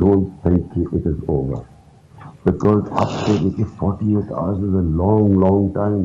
Don't think it is over, because up to 48 hours is a long time.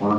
5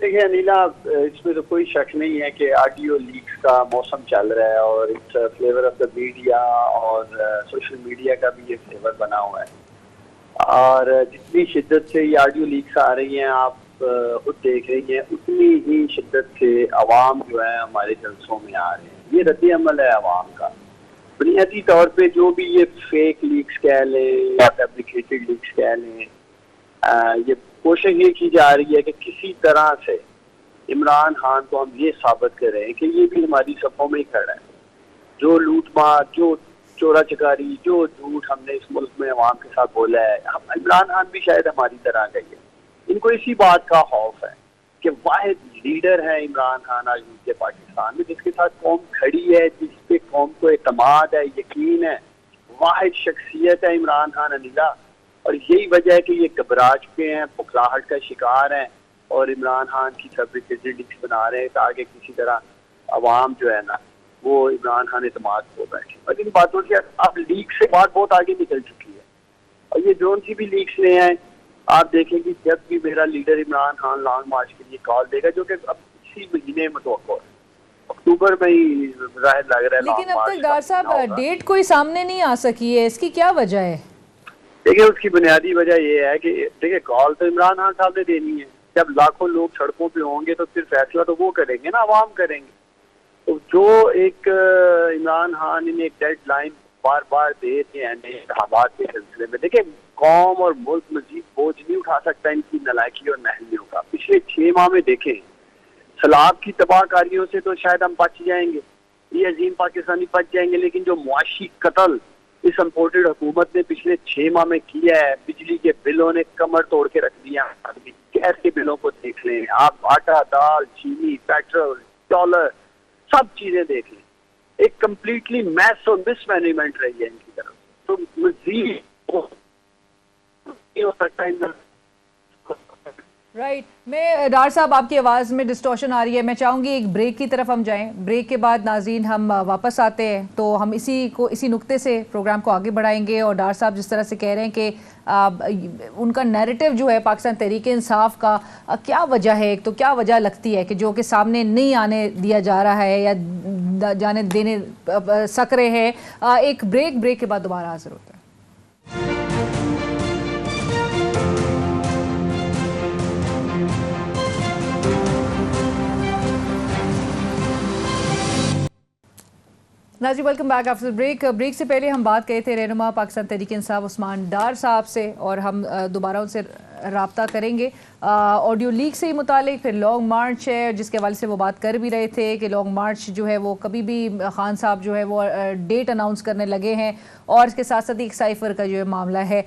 دیکھیے انیلا، اس میں تو کوئی شک نہیں ہے کہ آڈیو لیکس کا موسم چل رہا ہے اور it's flavour of the media اور سوشل میڈیا کا بھی یہ فلیور بنا ہوا ہے، اور جتنی شدت سے یہ آڈیو لیکس آ رہی ہیں آپ خود دیکھ رہی ہیں، اتنی ہی شدت سے عوام جو ہے ہمارے جلسوں میں آ رہے ہیں. یہ رد عمل ہے عوام کا. بنیادی طور پہ جو بھی یہ فیک لیکس کہہ لیں یا فیبریکیٹڈ لیکس کہہ لیں، یہ کوشش یہ کی جا رہی ہے کہ کسی طرح سے عمران خان کو ہم یہ ثابت کریں کہ یہ بھی ہماری صفوں میں ہی کھڑا ہے. جو لوٹ مار، جو چورا چکاری، جو جھوٹ ہم نے اس ملک میں عوام کے ساتھ بولا ہے، عمران خان بھی شاید ہماری طرح کا ہی ہے. ان کو اسی بات کا خوف ہے کہ واحد لیڈر ہے عمران خان آج ملک پاکستان میں، جس کے ساتھ قوم کھڑی ہے، جس پہ قوم کو اعتماد ہے، یقین ہے. واحد شخصیت ہے عمران خان انیلا، اور یہی وجہ ہے کہ یہ گھبرا چکے ہیں، بکھلاہٹ کا شکار ہیں اور عمران خان کی فیبریکیٹڈ لیکس بنا رہے ہیں تاکہ کسی طرح عوام جو ہے نا وہ عمران خان اعتماد کو بیٹھے. اور ان باتوں سے اب لیک سے بات بہت آگے نکل چکی ہے، اور یہ جون سی بھی لیکس لے ہیں آپ دیکھیں کہ جب بھی میرا leader Imran Khan long march کے لیے کال دے گا، جو کہ اب اسی مہینے متوقع ہے، اکتوبر میں ہی ظاہر لگ رہا ہے. لیکن اب تک ڈاکٹر صاحب ڈیٹ کوئی سامنے نہیں آ سکی ہے، اس کی کیا وجہ ہے؟ دیکھیں اس کی بنیادی وجہ یہ ہے کہ دیکھیں کال تو عمران خان صاحب نے دینی ہے. جب لاکھوں لوگ سڑکوں پہ ہوں گے تو پھر فیصلہ تو وہ کریں گے نا، عوام کریں گے. تو جو ایک عمران خان نے ایک ڈیڈ لائن بار بار دے رہے ہیں انتخابات کے سلسلے میں، دیکھیں قوم اور ملک مزید بوجھ نہیں اٹھا سکتا ان کی نالائکی اور نااہلیوں کا. پچھلے 6 ماہ میں دیکھیں سیلاب کی تباہ کاریوں سے تو شاید ہم بچ جائیں گے، یہ عظیم پاکستانی بچ جائیں گے، لیکن جو معاشی قتل اس امپورٹڈ حکومت نے پچھلے 6 ماہ میں کیا ہے، بجلی کے بلوں نے کمر توڑ کے رکھ دیا. گیس کے بلوں کو دیکھ لیں آپ، آٹا، دال، چینی، پیٹرول، ڈالر، سب چیزیں دیکھ لیں. ایک کمپلیٹلی میس اور مس مینجمنٹ رہی ہے ان کی طرف. تو مزید ہو سکتا ہے. رائٹ، میں ڈار صاحب آپ کی آواز میں ڈسٹورشن آ رہی ہے، میں چاہوں گی ایک بریک کی طرف ہم جائیں. بریک کے بعد ناظرین ہم واپس آتے ہیں تو ہم اسی نقطے سے پروگرام کو آگے بڑھائیں گے. اور ڈار صاحب جس طرح سے کہہ رہے ہیں کہ ان کا نیریٹو جو ہے پاکستان تحریک انصاف کا، کیا وجہ ہے، ایک تو کیا وجہ لگتی ہے کہ جو کہ سامنے نہیں آنے دیا جا رہا ہے یا جانے دینے سک رہے ہیں. ایک بریک کے بعد دوبارہ حاضر ہوتے ہیں. ناظرین welcome back after break. Break سے پہلے ہم بات کہے تھے رہنما پاکستان تحریک انصاف عثمان ڈار صاحب سے، اور ہم دوبارہ ان سے رابطہ کریں گے آڈیو لیک سے ہی متعلق. پھر لانگ مارچ ہے جس کے حوالے سے وہ بات کر بھی رہے تھے کہ لانگ مارچ جو ہے وہ کبھی بھی خان صاحب جو ہے وہ ڈیٹ اناؤنس کرنے لگے ہیں، اور اس کے ساتھ ساتھ ایک سائفر کا جو ہے معاملہ ہے.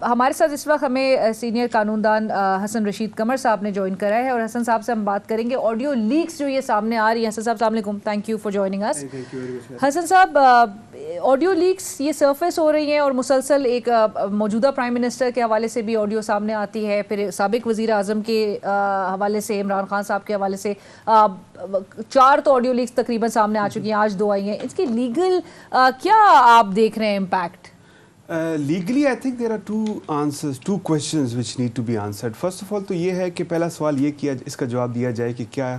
ہمارے ساتھ اس وقت ہمیں سینئر قانوندان حسن رشید قمر صاحب نے جوائن کرا ہے، اور حسن صاحب سے ہم بات کریں گے آڈیو لیکس جو یہ سامنے آ رہی ہیں. حسن صاحب السلام علیکم، تھینک یو فار جوائننگ اس. حسن صاحب آڈیو لیکس یہ سرفیس ہو رہی ہیں اور مسلسل ایک موجودہ پرائم منسٹر کے حوالے سے بھی آڈیو سامنے آتی ہے، پھر سابق وزیر اعظم کے حوالے سے عمران خان صاحب کے حوالے سے 4 تو آڈیو لیکس تقریباً سامنے آ چکی ہیں، آج 2 آئی ہیں. اس کی لیگل کیا آپ دیکھ رہے ہیں impact? Legally, I think there are two questions which need to be answered. First of all, تو یہ ہے کہ پہلا سوال یہ اس کا جواب دیا جائے کہ کیا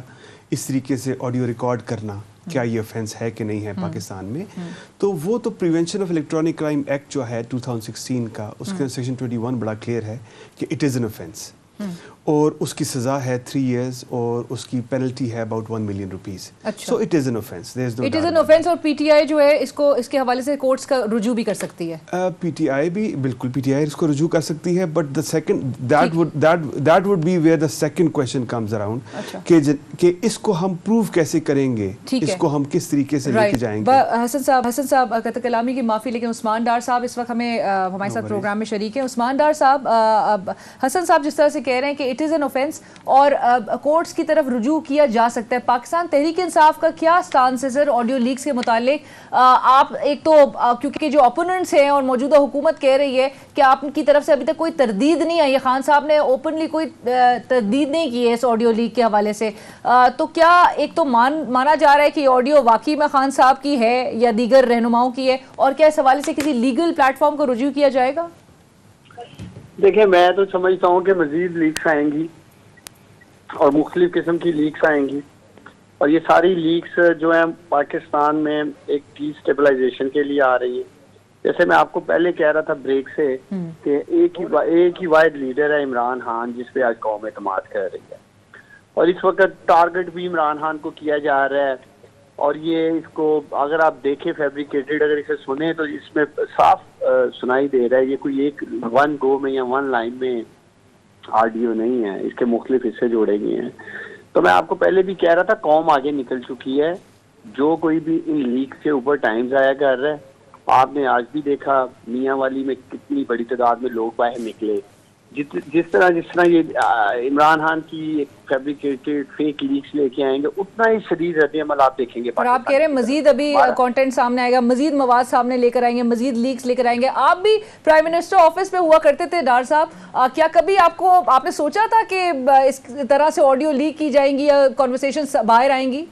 اس طریقے سے آڈیو ریکارڈ کرنا کیا یہ offense ہے کہ نہیں ہے پاکستان میں. تو وہ تو prevention of electronic crime act جو ہے 2016 کا، اس کے سیکشن 21 بڑا کلیئر ہے کہ اٹ از این offense، اور اس کی سزا ہے 3 years اور اس کی پینلٹی ہے about 1 million rupees. So it is an offense. It is an offense، اور پی ٹی آئی جو ہے اس کے حوالے سے کورٹس کا رجوع بھی کر سکتی ہے. پی ٹی آئی بھی بالکل پی ٹی آئی اس کو رجوع کر سکتی ہے، but the second that would be where the second question comes around کہ اس کو ہم پروو کیسے کریں گے، اس کو ہم کس طریقے سے لے کے جائیں گے. حسن صاحب قطع کلامی کی معافی، لیکن عثمان ڈار صاحب اس وقت ہمارے ساتھ پروگرام میں شریک ہیں. عثمان ڈار صاحب، حسن صاحب جس طرح سے کہہ رہے ہیں کہ اٹ از این offense اور کورٹس کی طرف رجوع کیا جا سکتا ہے، پاکستان تحریک انصاف کا کیا سٹانس ہے سر آڈیو لیکس کے متعلق؟ آپ ایک تو کیونکہ جو اپوننٹس ہیں اور موجودہ حکومت کہہ رہی ہے کہ آپ کی طرف سے ابھی تک کوئی تردید نہیں آئی ہے، خان صاحب نے اوپنلی کوئی تردید نہیں کی ہے اس آڈیو لیک کے حوالے سے، تو کیا ایک تو مانا جا رہا ہے کہ آڈیو واقعی میں خان صاحب کی ہے یا دیگر رہنماؤں کی ہے، اور کیا اس حوالے سے کسی لیگل پلیٹ فارم کو رجوع کیا جائے گا؟ دیکھیں میں تو سمجھتا ہوں کہ مزید لیکس آئیں گی، اور مختلف قسم کی لیکس آئیں گی, اور یہ ساری لیکس جو ہیں پاکستان میں ایک ڈی اسٹیبلائزیشن کے لیے آ رہی ہے. جیسے میں آپ کو پہلے کہہ رہا تھا بریک سے کہ ایک ہی واحد لیڈر ہے عمران خان جس پہ آج قوم اعتماد کر رہی ہے, اور اس وقت ٹارگٹ بھی عمران خان کو کیا جا رہا ہے. اور یہ اس کو اگر آپ دیکھیں فیبریکیٹڈ, اگر اسے سنیں تو اس میں صاف سنائی دے رہا ہے, یہ کوئی ایک ون گو میں یا ون لائن میں آڈیو نہیں ہے, اس کے مختلف حصے جوڑے گئے ہیں. تو میں آپ کو پہلے بھی کہہ رہا تھا قوم آگے نکل چکی ہے, جو کوئی بھی ان لیک کے اوپر ٹائم ضائع کر رہا ہے. آپ نے آج بھی دیکھا میاں والی میں کتنی بڑی تعداد میں لوگ باہر نکلے. جس طرح یہ عمران خان کی فیبریکیٹڈ فیک لیکس لے کے آئیں گے, اتنا ہی شدید رد عمل آپ دیکھیں گے. اور آپ کہہ رہے ہیں مزید ابھی کانٹینٹ سامنے آئے گا, مزید مواد سامنے لے کر آئیں گے, مزید لیکس لے کر آئیں گے. آپ بھی پرائم منسٹر آفس میں ہوا کرتے تھے ڈار صاحب, کیا کبھی آپ نے سوچا تھا کہ اس طرح سے آڈیو لیک کی جائیں گی یا کنورسیشنز باہر آئیں گی؟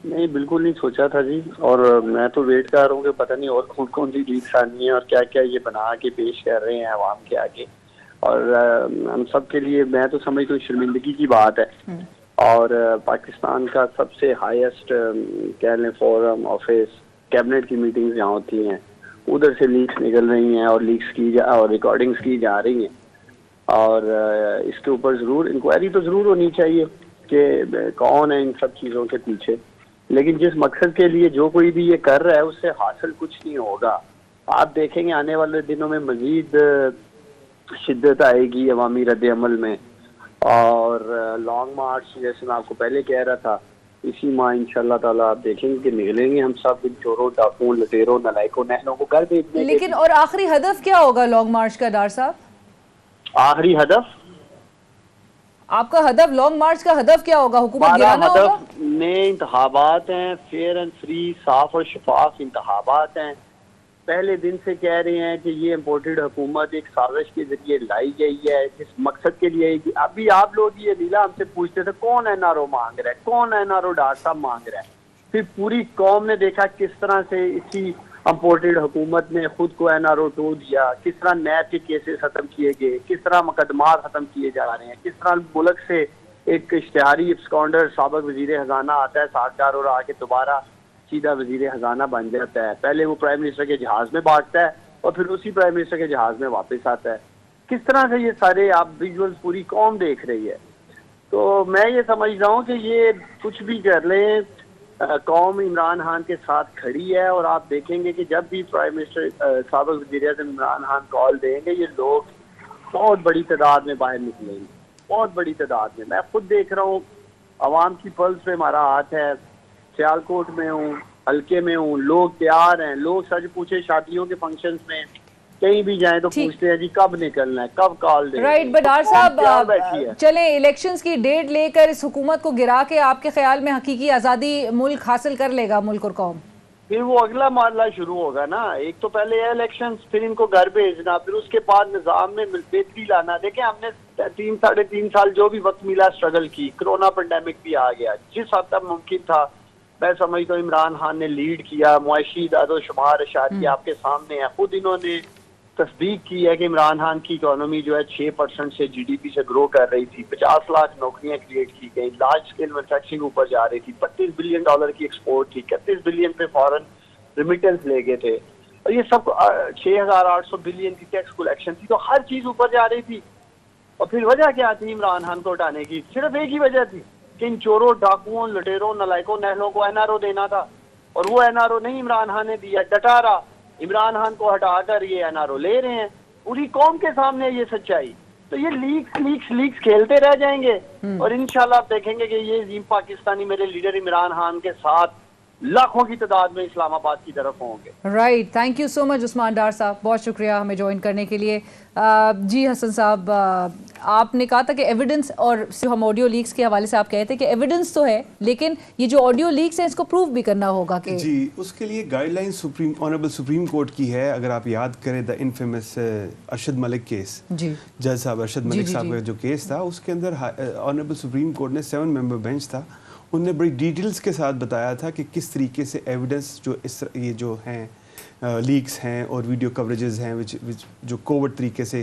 نہیں, بالکل نہیں سوچا تھا جی. اور میں تو ویٹ کر رہا ہوں کہ پتہ نہیں اور کون سی لیکس آنی ہیں اور کیا کیا یہ بنا کے پیش کر رہے ہیں عوام کے آگے. اور ہم سب کے لیے میں تو سمجھتا ہوں شرمندگی کی بات ہے. اور پاکستان کا سب سے ہائیسٹ کہہ لیں فورم آفس کیبنٹ کی میٹنگز جہاں ہوتی ہیں, ادھر سے لیکس نکل رہی ہیں اور لیکس کی اور ریکارڈنگز کی جا رہی ہیں. اور اس کے اوپر ضرور انکوائری تو ضرور ہونی چاہیے کہ کون ہے ان سب چیزوں کے پیچھے. لیکن جس مقصد کے لیے جو کوئی بھی یہ کر رہا ہے اس سے حاصل کچھ نہیں ہوگا. آپ دیکھیں گے آنے والے دنوں میں مزید شدت آئے گی عوامی رد عمل میں. اور لانگ مارچ جیسے میں آپ کو پہلے کہہ رہا تھا, اسی ماہ انشاءاللہ تعالیٰ آپ دیکھیں گے کہ نکلیں گے ہم سب چوروں ڈاکوؤں لٹیروں نالائکوں نہلوں کو گھر بھیجنے. لیکن اور آخری ہدف کیا ہوگا لانگ مارچ کا ڈار صاحب؟ آخری ہدف آپ کا ہدف لانگ مارچ کا ہدف کیا ہوگا؟ حکومت گرانا ہوگا؟ ہدف میں انتخابات ہیں, فیئر اینڈ فری, صاف اور شفاف انتخابات ہیں. پہلے دن سے کہہ رہے ہیں کہ یہ امپورٹڈ حکومت ایک سازش کے ذریعے لائی گئی ہے, جس مقصد کے لیے. ابھی آپ لوگ یہ لیلا ہم سے پوچھتے تھے کون این آر او مانگ رہا ہے, کون این آر او ڈاکٹر صاحب مانگ رہا ہے. پھر پوری قوم نے دیکھا کس طرح سے اسی امپورٹڈ حکومت نے خود کو این آر او ٹو دیا, کس طرح نیب کے کیسز ختم کیے گئے, کس طرح مقدمات ختم کیے جا رہے ہیں, کس طرح ملک سے ایک اشتہاری ایبسکانڈر سابق وزیر خزانہ آتا ہے ساٹھگار اور آ کے دوبارہ سیدھا وزیر خزانہ بن جاتا ہے. پہلے وہ پرائم منسٹر کے جہاز میں بھاگتا ہے اور پھر اسی پرائم منسٹر کے جہاز میں واپس آتا ہے. کس طرح سے یہ سارے آپ ویژولز پوری قوم دیکھ رہی ہے. تو میں یہ سمجھ رہا ہوں کہ یہ کچھ بھی کر لیں, قوم عمران خان کے ساتھ کھڑی ہے. اور آپ دیکھیں گے کہ جب بھی پرائم منسٹر سابق وزیر اعظم عمران خان کال دیں گے, یہ لوگ بہت بڑی تعداد میں باہر نکلیں گے, بہت بڑی تعداد میں. میں خود دیکھ رہا ہوں, عوام کی پلس پہ ہمارا ہاتھ ہے. سیالکوٹ میں ہوں, حلقے میں ہوں, لوگ تیار ہیں. لوگ سچ پوچھے شادیوں کے فنکشنز میں کہیں بھی جائیں تو پوچھتے ہیں جی کب نکلنا ہے, کب کال دیں. رائٹ, بٹ ڈار صاحب چلیں الیکشنز کی ڈیٹ لے کر اس حکومت کو گرا کے آپ کے خیال میں حقیقی آزادی ملک حاصل کر لے گا, ملک اور قوم؟ پھر وہ اگلا معاملہ شروع ہوگا نا. ایک تو پہلے ہے الیکشنز, پھر ان کو گھر بھیجنا, پھر اس کے بعد نظام میں بہتری لانا. دیکھیں ہم نے 3-3.5 سال جو بھی وقت ملا اسٹرگل کی, کرونا پینڈیمک بھی آ گیا. جس حد تک ممکن تھا میں سمجھتا ہوں عمران خان نے لیڈ کیا. معاشی اعداد و شمار اشاریہ آپ کے سامنے ہے, خود انہوں نے تصدیق کی ہے کہ عمران خان کی اکانومی جو ہے 6% سے جی ڈی پی سے گرو کر رہی تھی. 50 لاکھ نوکریاں کریٹ کی گئی, لارج اسکیل مینوفیکچرنگ اوپر جا رہی تھی, $32 بلین کی ایکسپورٹ تھی, 31 بلین پہ فارن ریمیٹنس لے گئے تھے, اور یہ سب 6,800 بلین کی ٹیکس کلیکشن تھی. تو ہر چیز اوپر جا رہی تھی. اور پھر وجہ کیا تھی عمران خان کو ہٹانے کی؟ صرف ایک ہی وجہ تھی کہ ان چوروں ڈاکوؤں لٹیروں نالائکوں نہلوں کو این آر او دینا تھا. اور وہ این آر او نہیں عمران خان نے دیا, ڈٹا رہا. عمران خان کو ہٹا کر یہ این آر او لے رہے ہیں پوری قوم کے سامنے یہ سچائی. تو یہ لیکس کھیلتے رہ جائیں گے, اور انشاءاللہ آپ دیکھیں گے کہ یہ عظیم پاکستانی میرے لیڈر عمران خان کے ساتھ لاکھوں کی تعداد میں اسلام آباد کی طرف ہوں گے. رائٹ, تھینک یو سو مچ عثمان ڈار صاحب, بہت شکریہ ہمیں جوائن کرنے کے لیے. جی حسن صاحب, آپ نے کہا تھا کہ ایویڈنس, اور ہم آڈیو لیکس کے حوالے سے آپ کہتے ہیں کہ ایویڈنس تو ہے لیکن یہ جو آڈیو لیکس ہیں اس کو پروف بھی کرنا ہوگا کہ جی اس کے لیے guide line honourable supreme court کی ہے. اگر آپ یاد کریں دا انفیمس ارشد ملک کیس, جی جج صاحب ارشد ملک صاحب کا جو کیس تھا, اس کے اندر آنریبل سپریم کورٹ نے 7 ممبر بینچ تھا, ان نے بڑی ڈیٹیلز کے ساتھ بتایا تھا کہ کس طریقے سے ایویڈنس جو یہ جو ہیں لیکس ہیں اور ویڈیو کوریجز ہیں جو کوورٹ طریقے سے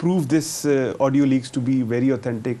prove this audio leaks to be very authentic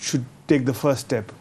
should take the first step.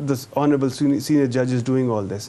the honorable senior judge is doing all this।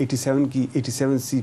87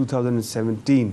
2017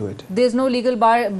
to it, there is no legal bar।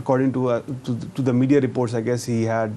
according to the media reports I guess he had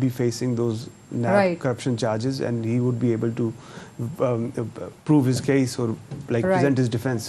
be facing those corruption charges and he would be able to prove his case or present his defense.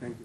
Thank you.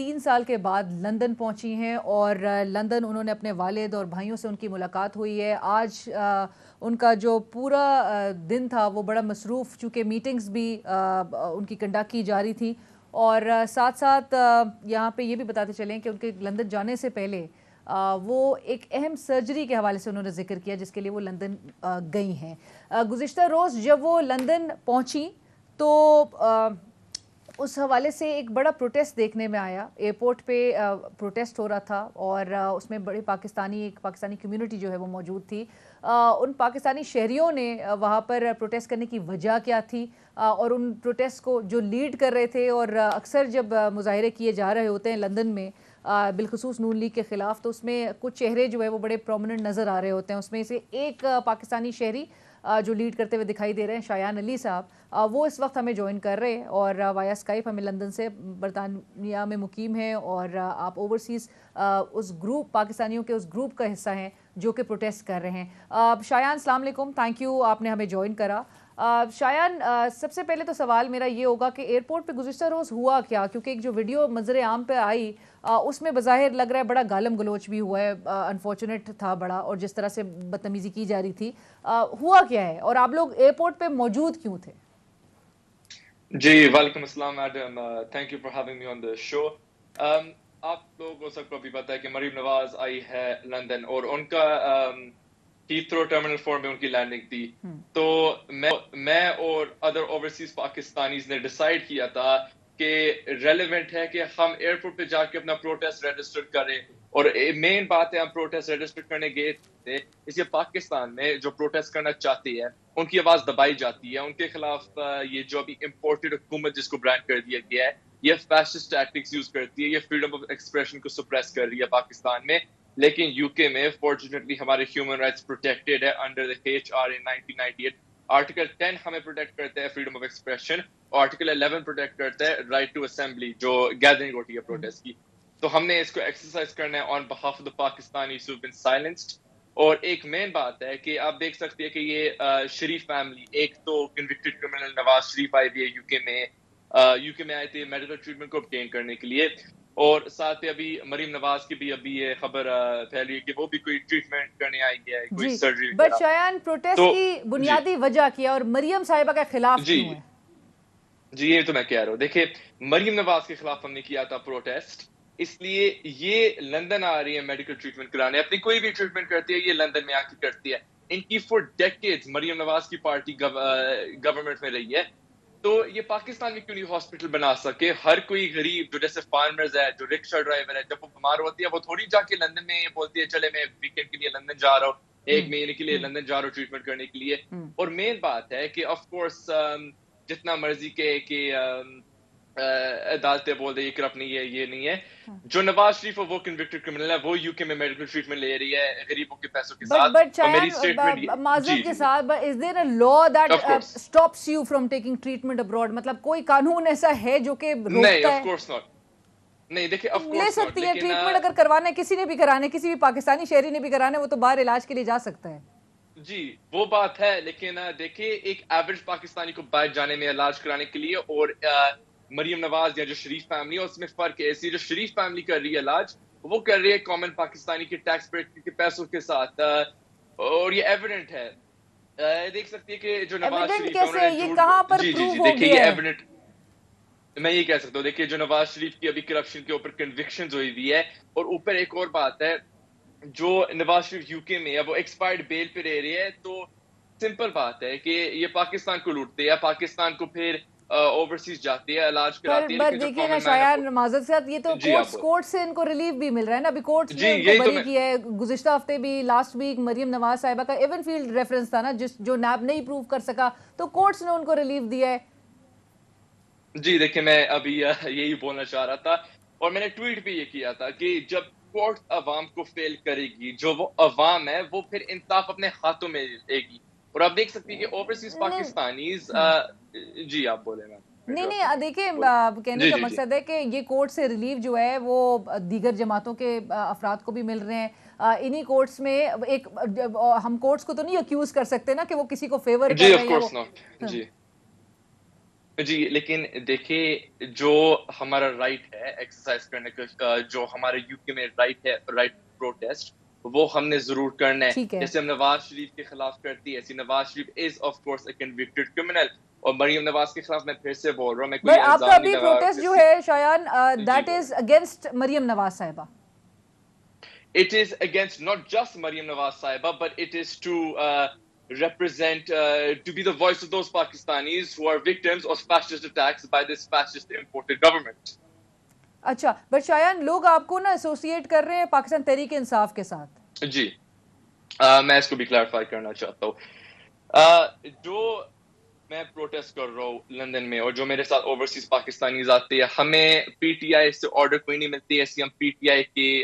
3 سال کے بعد London پہنچی ہیں اور London انہوں نے اپنے والد اور بھائیوں سے ان کی ملاقات ہوئی ہے. آج ان کا جو پورا دن تھا وہ بڑا مصروف، چونکہ میٹنگز بھی ان کی کنڈکٹ کی جا رہی تھی، اور ساتھ ساتھ یہاں پہ یہ بھی بتاتے چلیں کہ ان کے لندن جانے سے پہلے وہ ایک اہم سرجری کے حوالے سے انہوں نے ذکر کیا جس کے لیے وہ لندن گئی ہیں. گزشتہ روز جب وہ لندن پہنچی تو اس حوالے سے ایک بڑا پروٹیسٹ دیکھنے میں آیا. ایئرپورٹ پہ پروٹیسٹ ہو رہا تھا اور اس میں بڑے ایک پاکستانی کمیونٹی جو ہے وہ موجود تھی. ان پاکستانی شہریوں نے وہاں پر پروٹیسٹ کرنے کی وجہ کیا تھی اور ان پروٹیسٹ کو جو لیڈ کر رہے تھے، اور اکثر جب مظاہرے کیے جا رہے ہوتے ہیں لندن میں بالخصوص نون لیگ کے خلاف، تو اس میں کچھ چہرے جو ہے وہ بڑے پرومیننٹ نظر آ رہے ہوتے ہیں. اس میں سے ایک پاکستانی شہری جو لیڈ کرتے ہوئے دکھائی دے رہے ہیں، شایان علی صاحب، وہ اس وقت ہمیں جوائن کر رہے ہیں اور وایا اسکائپ ہمیں لندن سے برطانیہ میں مقیم ہیں، اور آپ اوورسیز اس گروپ پاکستانیوں کے اس گروپ کا حصہ ہیں جو کہ پروٹیسٹ کر رہے ہیں. شایان السلام علیکم، تھینک یو آپ نے ہمیں جوائن کرا. شایان، سب سے پہلے تو سوال میرا یہ ہوگا کہ ایئرپورٹ پہ گزشتہ روز ہوا کیا؟ کیونکہ ایک جو ویڈیو منظر عام پہ آئی اس میں بظاہر لگ رہا ہے بڑا گالم گلوچ بھی ہوا ہے، انفارچونیٹ تھا بڑا، اور جس طرح سے بدتمیزی کی جا رہی تھی. ہوا کیا ہے اور آپ لوگ ایئرپورٹ پہ موجود کیوں تھے؟ جی وعلیکم السلام madam, thank you for having me on the show. آپ لوگوں سب کو بھی پتا ہے کہ مریم نواز آئی ہے لندن اور ان کا ہیتھرو ٹرمینل 4 میں ان کی لینڈنگ تھی. تو میں اور ادر اوورسیز پاکستانیز نے ڈیسائیڈ کیا تھا کہ ریلیونٹ ہے کہ ہم ایئرپورٹ پہ جا کے اپنا پروٹیسٹ رجسٹر کریں. اور مین بات ہے، ہم پروٹیسٹ رجسٹر کرنے گئے تھے اس لیے پاکستان میں جو پروٹیسٹ کرنا چاہتے ہیں ان کی آواز دبائی جاتی ہے. ان کے خلاف یہ جو ابھی امپورٹڈ حکومت جس کو برانڈ کر دیا گیا ہے، یہ فیشسٹ ٹیکٹکس یوز کرتی ہے، یہ فریڈم آف ایکسپریشن کو سپریس کر رہی ہے پاکستان میں. لیکن یو کے میں فارچونیٹلی ہمارے ہیومن رائٹس پروٹیکٹڈ ہے انڈر دا HRA 1998. آرٹیکل 10 ہمیں پروٹیکٹ کرتا ہے فریڈم آف ایکسپریشن، اور آرٹیکل 11 پروٹیکٹ کرتا ہے رائٹ ٹو اسمبلی جو گیدرنگ ہوتی ہے پروٹیسٹ کی. تو ہم نے اس کو ایکسرسائز کرنا ہے آن بہاف آف دا پاکستانیز ہو بین سائلنسڈ. اور ایک مین بات ہے کہ آپ دیکھ سکتے ہیں کہ یہ شریف فیملی، ایک تو کنوکٹڈ کرمنل نواز شریف آئی ہوئی ہے یو کے میں آئے تھے میڈیکل ٹریٹمنٹ کو obtain کرنے کے لیے، اور ساتھ ابھی مریم نواز کی بھی ابھی یہ خبر پھیلی ہے کہ وہ بھی کوئی ٹریٹمنٹ کرنے آئی ہے، کوئی سرجری. بٹ شایان، پروٹیسٹ کی بنیادی وجہ کیا اور مریم صاحبہ کے خلاف کیوں ہے؟ جی یہ تو میں کہہ رہا ہوں. دیکھیں، مریم نواز کے خلاف ہم نے کیا تھا پروٹیسٹ اس لیے یہ لندن آ رہی ہے میڈیکل ٹریٹمنٹ کرانے. اپنی کوئی بھی ٹریٹمنٹ کرتی ہے یہ لندن میں آ کے کرتی ہے. ان کی فور ڈیکیڈز مریم نواز کی پارٹی گورنمنٹ میں رہی ہے. تو یہ پاکستان میں کیوں نہیں ہاسپٹل بنا سکے؟ ہر کوئی غریب جو جیسے فارمرز ہے، جو رکشا ڈرائیور ہے، جب وہ بیمار ہوتی ہے وہ تھوڑی جا کے لندن میں بولتی ہے چلے میں ویکینڈ کے لیے لندن جا رہا ہوں، 1 مہینے کے لیے لندن جا رہا ہوں ٹریٹمنٹ کرنے کے لیے. اور مین بات ہے کہ آف کورس جتنا مرضی کہ عدالتیں بول دے یہ کرپٹ نہیں ہے، یہ نہیں ہے. جو نواز شریف ہے وہ کنوکٹڈ کرمنل ہے، وہ یو کے میں میڈیکل ٹریٹمنٹ لے رہی ہے غریبوں کے پیسوں کے ساتھ. بٹ معذرت کے ساتھ، is there a law that stops you from taking treatment abroad? مطلب کوئی قانون ایسا ہے جو کہ روکتا ہے؟ نہیں، آف کورس ناٹ. نہیں دیکھیں، آف کورس لے سکتی ہے ٹریٹمنٹ، اگر کروانا کسی نے بھی کرانا ہے، کسی بھی پاکستانی شہری نے بھی کرانا ہے، وہ تو باہر علاج کے لیے جا سکتا ہے. جی وہ بات ہے، لیکن دیکھیں ایک ایوریج پاکستانی کو باہر جانے میں علاج کرانے کے لیے اور مریم نواز یا جو شریف فیملی ہے اس میں فرق ہے. اس لیے جو شریف فیملی کر رہی ہے علاج وہ کر رہی ہے کامن پاکستانی کے ٹیکس پیئر کے پیسوں کے ساتھ، اور یہ ایویڈنٹ ہے. دیکھ سکتی ہے کہ جو نواز شریف کیسے یہ کہاں پر پروف ہو دیکھیں گیا یہ ہے؟ ایویڈنٹ میں یہ کہہ سکتا ہوں. دیکھیے جو نواز شریف کی ابھی کرپشن کے اوپر کنوکشنز ہوئی ہوئی ہے، اور اوپر ایک اور بات ہے، جو نواز شریف یو کے میں ہے وہ ایکسپائرڈ بیل پہ رہ رہی ہے. تو سمپل بات ہے کہ یہ پاکستان کو لوٹتے ہیں، پاکستان کو پھر اوورسیز جاتے ہیں، علاج کراتے ہیں. پر دیکھیے نا شایان، معذرت سے یہ تو کورٹ سے ان کو ریلیف بھی مل رہا ہے نا. ابھی کورٹ نے ان کو بری کیا ہے. گزشتہ ہفتے بھی لاسٹ ویک مریم نواز صاحبہ کا ایون فیلڈ ریفرنس تھا نا، جو نیب نہیں پروف کر سکا، تو کورٹس نے ان کو ریلیف دیا ہے. جی دیکھیں، میں ابھی یہی بولنا چاہ رہا تھا، اور میں نے ٹویٹ بھی یہ کیا تھا کہ جب کورٹ عوام کو فیل کرے گی، جو وہ عوام ہے وہ پھر انصاف اپنے ہاتھوں میں لے گی. اور آپ دیکھ سکتی ہیں کہ اوورسیز پاکستانیز جی آپ بولیں نا. نہیں دیکھیں، کہنے کا مقصد ہے کہ یہ کورٹ سے ریلیف جو ہے وہ دیگر جماعتوں کے افراد کو بھی مل رہے ہیں. انہی کورٹس میں ایک ہم کورٹس کو تو نہیں اکیوز کر سکتے نا کہ وہ کسی کو فیور کر رہے ہیں. جی آف کورس ناٹ. جی جی لیکن دیکھیے جو ہمارا رائٹ ہے ایکسرسائز کرنے کا، جو ہمارے یو کے میں رائٹ ہے، رائٹ پروٹیسٹ، وہ ہم نے ضرور کرنا ہے. ٹھیک ہے. جیسے ہم نواز شریف کے خلاف کرتی ہے، ایسی Nawaz Sharif is of course a convicted criminal, اور مریم نواز کے خلاف میں پھر سے بول رہا ہوں، میں کوئی بٹ آپ کا الزام نہیں ابھی لگا. پروٹیسٹ جو ہے شایان that is against Maryam Nawaz صاحبہ. It is against not just Maryam Nawaz Sahiba, but it is to represent, to be the voice of those Pakistanis who are victims of fascist attacks by this fascist imported government. اچھا but شایان لوگ آپ کو نا associate کر رہے ہیں پاکستان تحریک انصاف کے ساتھ. جی میں اس کو بھی کلیریفائی کرنا چاہتا ہوں. جو میں پروٹیسٹ کر رہا ہوں لندن میں، اور جو میرے ساتھ اوورسیز پاکستانیز آتے ہیں، ہمیں پی ٹی آئی سے آرڈر کوئی نہیں ملتی ہے، ایسی ہم پی ٹی آئی کے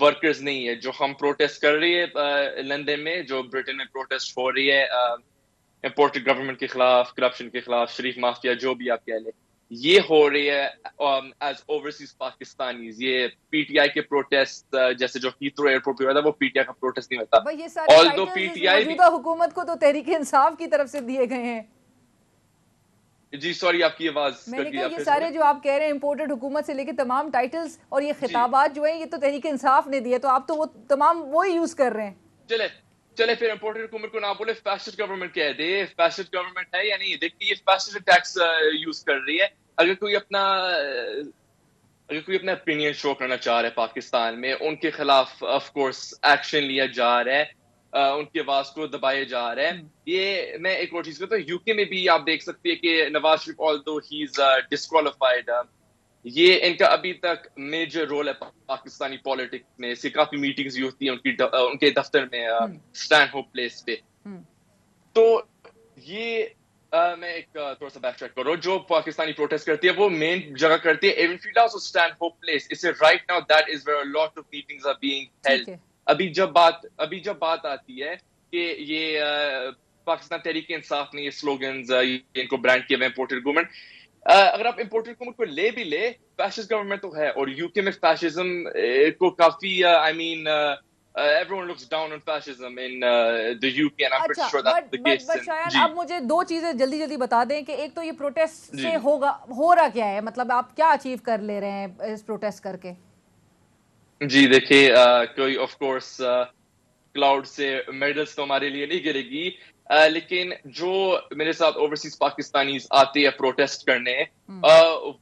ورکرز نہیں ہے. جو ہم پروٹیسٹ کر رہی ہے لندن میں، جو برٹن میں پروٹیسٹ ہو رہی ہے امپورٹڈ گورنمنٹ کے خلاف، کرپشن کے خلاف، شریف مافیا، جو بھی آپ کہہ لیں، یہ ہو رہی ہے ایز اوورسیز پاکستانیز. یہ پی ٹی آئی کے پروٹیسٹ جیسے جو ہیتھرو ایئرپورٹ پہ ہوا تھا، وہ پی ٹی آئی کا پروٹیسٹ نہیں ہوتا. بھائی یہ سارے Although ٹائٹلز PTI موجودہ حکومت کو تو تحریک انصاف کی طرف سے دیے گئے ہیں. جی سوری آپ کی آواز میں نے کہا یہ سارے جو آپ کہہ رہے ہیں امپورٹڈ حکومت سے لے کے تمام ٹائٹلز اور یہ خطابات جو ہیں یہ تو تحریک انصاف نے دیے، تو آپ تو وہ تمام وہی یوز کر رہے ہیں. چلے پھر امپورٹڈ حکومت کو نہ بولے، فیسسٹ گورنمنٹ کہہ دے. فیسسٹ گورنمنٹ ہے یا نہیں؟ دیکھیے یہ فیسسٹ ٹیکس یوز کر رہی ہے. اگر کوئی اپنا اپینین شو کرنا چاہ رہا ہے پاکستان میں، ان کے خلاف آف کورس ایکشن لیا جا رہا ہے، ان کی آواز کو دبائے جا رہا ہے. یہ میں ایک اور چیز کہتا ہوں، یو کے میں بھی آپ دیکھ سکتے ہیں کہ Nawaz Sharif although he is disqualified، یہ ان کا ابھی تک میجر رول ہے پاکستانی پالیٹکس میں. سے کافی میٹنگز بھی ہوتی ہیں ان کے دفتر میں اسٹینڈ ہوپ پلیس پہ. تو یہ میں ایک تھوڑا سا بیک ٹریک کروں، جو پاکستانی پروٹیسٹ کرتی ہے وہ مین جگہ کرتی ہے ایون فیلڈ ہاؤس اور اسٹینڈ ہوپ پلیس. اس سے right now that is where lot of meetings are being held. ابھی جب بات آتی ہے کہ یہ پاکستان تحریک انصاف نے یہ سلوگنز ان کو برانڈ کیا ہوا امپورٹڈ گورنمنٹ، اگر آپ امپورٹڈ گورنمنٹ کو لے بھی لے، فیشسٹ گورنمنٹ تو ہے. اور یو کے میں فیشزم کو کافی everyone looks down on fascism in the UK and I'm pretty sure that's the case. But شاید اب مجھے دو چیزیں جلدی بتا دیں کہ ایک تو یہ پروٹیسٹ سے ہو رہا کیا ہے، مطلب آپ کیا اچیو کر لے رہے ہیں اس پروٹیسٹ کر کے؟ جی دیکھیے کوئی آف کورس کلاؤڈ سے میڈلز تو ہمارے لیے نہیں گرے گی، لیکن جو میرے ساتھ اوورسیز پاکستانیز آتے ہیں پروٹیسٹ کرنے،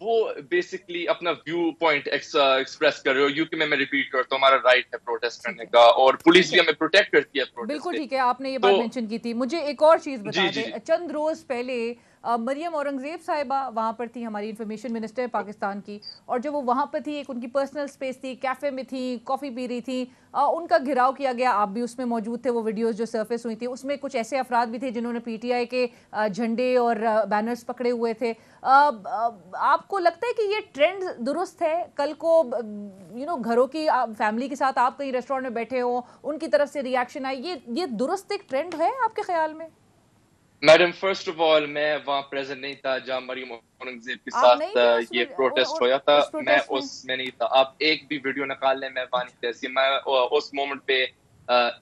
وہ بیسکلی اپنا ویو پوائنٹ ایکسپریس کر رہے ہو. یو کے میں ریپیٹ کرتا ہوں، ہمارا رائٹ ہے پروٹیسٹ کرنے کا، اور پولیس بھی ہمیں پروٹیکٹ کرتی ہے پروٹیسٹ. بالکل ٹھیک ہے، آپ نے یہ بات مینشن کی تھی. مجھے ایک اور چیز بتا دیں، چند روز پہلے مریم اورنگزیب صاحبہ وہاں پر تھی، ہماری انفارمیشن منسٹر پاکستان کی، اور جو وہ وہاں پر تھی ایک ان کی پرسنل سپیس تھی، کیفے میں تھی، کافی پی رہی تھی، ان کا گھراؤ کیا گیا. آپ بھی اس میں موجود تھے. وہ ویڈیوز جو سرفیس ہوئی تھی اس میں کچھ ایسے افراد بھی تھے جنہوں نے پی ٹی آئی کے جھنڈے اور بینرز پکڑے ہوئے تھے. آپ کو لگتا ہے کہ یہ ٹرینڈ درست ہے؟ کل کو گھروں کی فیملی کے ساتھ آپ کہیں ریسٹورینٹ میں بیٹھے ہو، ان کی طرف سے ریاکشن آئی، یہ درست ایک ٹرینڈ ہے آپ کے خیال میں؟ میڈم فرسٹ آف آل میں وہاں پریزنٹ نہیں تھا جہاں مریم اورنگزیب کے ساتھ یہ پروٹیسٹ ہوا تھا. میں اس میں نہیں تھا. آپ ایک بھی ویڈیو نکال لیں، میں وہاں نہیں تھا. میں اس مومنٹ پہ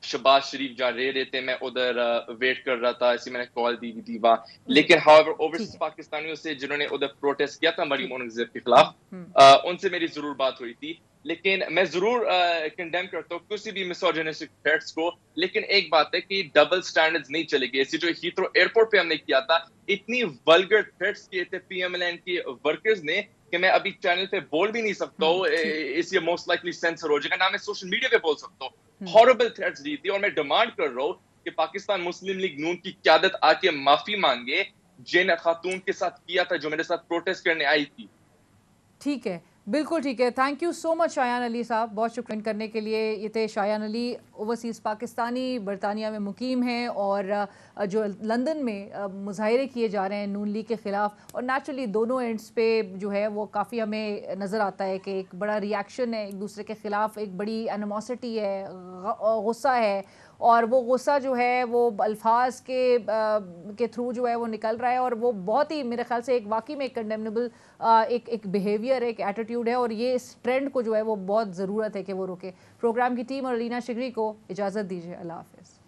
شہباز شریف جہاں رہ رہے تھے، میں ادھر ویٹ کر رہا تھا، ایسی میں نے کال دی تھی وہاں. لیکن however اوورسیز پاکستانیوں سے جنہوں نے ادھر پروٹیسٹ کیا تھا مریم اورنگزیب کے خلاف، ان سے میری ضرور بات ہوئی تھی. لیکن میں ضرور کنڈیم کرتا ہوں کسی بھی مسوجنسٹک تھریٹس کو. لیکن ایک بات ہے کہ ڈبل سٹینڈرڈز نہیں چلے گی. ایسی جو ہیتھرو ایئرپورٹ پہ ہم نے کیا تھا، اتنی ولگر تھریٹس کیے تھے پی ایم ایل این کے ورکرز نے کہ میں ابھی چینل پہ بول بھی نہیں سکتا ہوں، اس لیے موسٹ لائکلی سینسر ہو جائے گا. نہ میں سوشل میڈیا پہ بول سکتا ہوں. ہاربل تھریٹس دی تھی. اور میں ڈیمانڈ کر رہا ہوں کہ پاکستان مسلم لیگ نون کی قیادت آ کے معافی مانگے جن خاتون کے ساتھ کیا تھا جو میرے ساتھ پروٹیسٹ کرنے آئی تھی. ٹھیک ہے، بالکل ٹھیک ہے. تھینک یو سو مچ شایان علی صاحب، بہت شکریہ کرنے کے لیے. یہ تھے شایان علی، اوورسیز پاکستانی، برطانیہ میں مقیم ہیں، اور جو لندن میں مظاہرے کیے جا رہے ہیں نون لیگ کے خلاف، اور نیچرلی دونوں اینڈس پہ جو ہے وہ کافی ہمیں نظر آتا ہے کہ ایک بڑا ریاکشن ہے ایک دوسرے کے خلاف، ایک بڑی اینیموسٹی ہے، غصہ ہے، اور وہ غصہ جو ہے وہ الفاظ کے تھرو جو ہے وہ نکل رہا ہے، اور وہ بہت ہی میرے خیال سے ایک واقعی میں ایک کنڈیمنیبل ایک بیہیویئر، ایک ایٹیٹیوڈ ہے، اور یہ اس ٹرینڈ کو جو ہے وہ بہت ضرورت ہے کہ وہ رکے. پروگرام کی ٹیم اور علینا شگری کو اجازت دیجیے. اللہ حافظ.